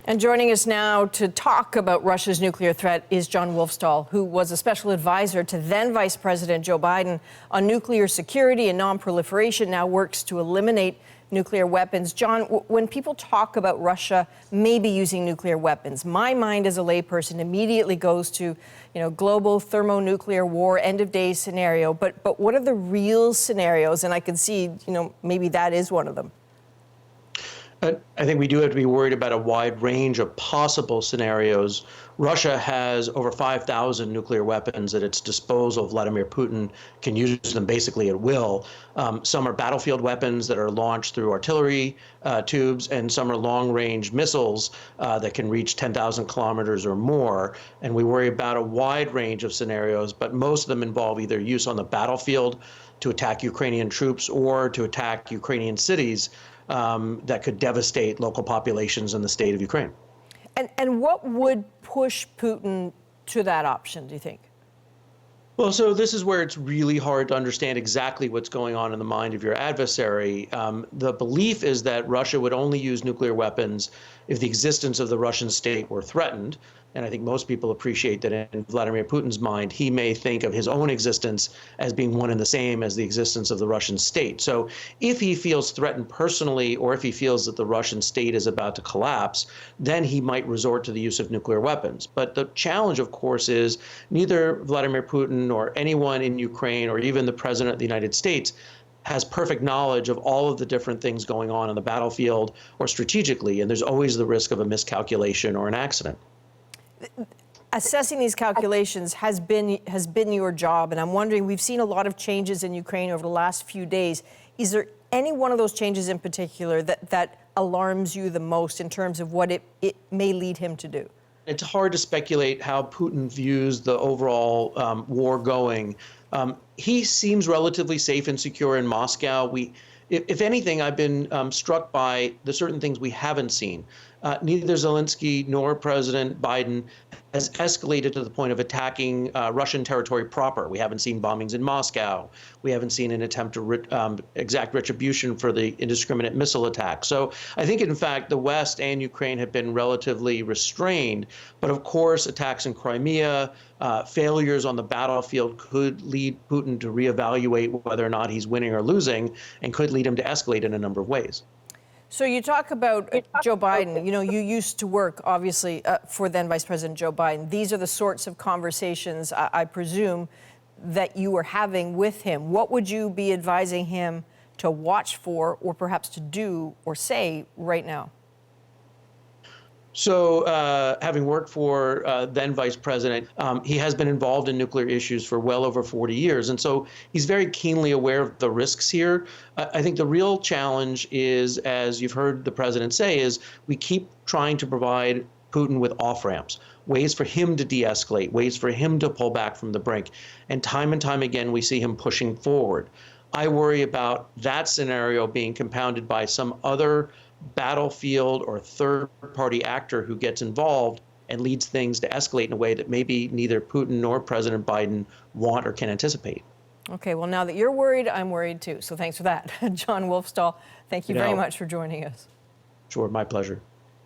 And joining us now to talk about Russia's nuclear threat is Jon Wolfsthal, who was a special advisor to then Vice President Joe Biden on nuclear security and non-proliferation, now works to eliminate nuclear weapons. Jon, when people talk about Russia maybe using nuclear weapons, my mind as a layperson immediately goes to, global thermonuclear war, end of days scenario. But what are the real scenarios? And I can see, maybe that is one of them. I think we do have to be worried about a wide range of possible scenarios. Russia has over 5,000 nuclear weapons at its disposal. Vladimir Putin can use them basically at will. Some are battlefield weapons that are launched through artillery tubes, and some are long-range missiles that can reach 10,000 kilometers or more. And we worry about a wide range of scenarios, but most of them involve either use on the battlefield to attack Ukrainian troops or to attack Ukrainian cities that could devastate local populations in the state of Ukraine. And what would push Putin to that option, do you think? Well, so this is where it's really hard to understand exactly what's going on in the mind of your adversary. The belief is that Russia would only use nuclear weapons if the existence of the Russian state were threatened. And I think most people appreciate that in Vladimir Putin's mind, he may think of his own existence as being one and the same as the existence of the Russian state. So if he feels threatened personally, or if he feels that the Russian state is about to collapse, then he might resort to the use of nuclear weapons. But the challenge, of course, is neither Vladimir Putin or anyone in Ukraine or even the president of the United States has perfect knowledge of all of the different things going on the battlefield or strategically, and there's always the risk of a miscalculation or an accident. Assessing these calculations has been your job, and I'm wondering, we've seen a lot of changes in Ukraine over the last few days. Is there any one of those changes in particular that alarms you the most in terms of what it may lead him to do? It's hard to speculate how Putin views the overall war going. He seems relatively safe and secure in Moscow. If anything, I've been struck by the certain things we haven't seen. Neither Zelensky nor President Biden has escalated to the point of attacking Russian territory proper. We haven't seen bombings in Moscow. We haven't seen an attempt to exact retribution for the indiscriminate missile attack. So I think, in fact, the West and Ukraine have been relatively restrained. But of course, attacks in Crimea, failures on the battlefield could lead Putin to reevaluate whether or not he's winning or losing, and could lead him to escalate in a number of ways. So you talk about Joe Biden. You used to work, obviously, for then Vice President Joe Biden. These are the sorts of conversations, I presume, that you were having with him. What would you be advising him to watch for, or perhaps to do or say right now? So having worked for then Vice President, he has been involved in nuclear issues for well over 40 years. And so he's very keenly aware of the risks here. I think the real challenge is, as you've heard the president say, is we keep trying to provide Putin with off-ramps, ways for him to de-escalate, ways for him to pull back from the brink. And time again, we see him pushing forward. I worry about that scenario being compounded by some other battlefield or third-party actor who gets involved and leads things to escalate in a way that maybe neither Putin nor President Biden want or can anticipate. Okay, well, now that you're worried, I'm worried too. So thanks for that. Jon Wolfsthal, thank you very much for joining us. Sure, my pleasure.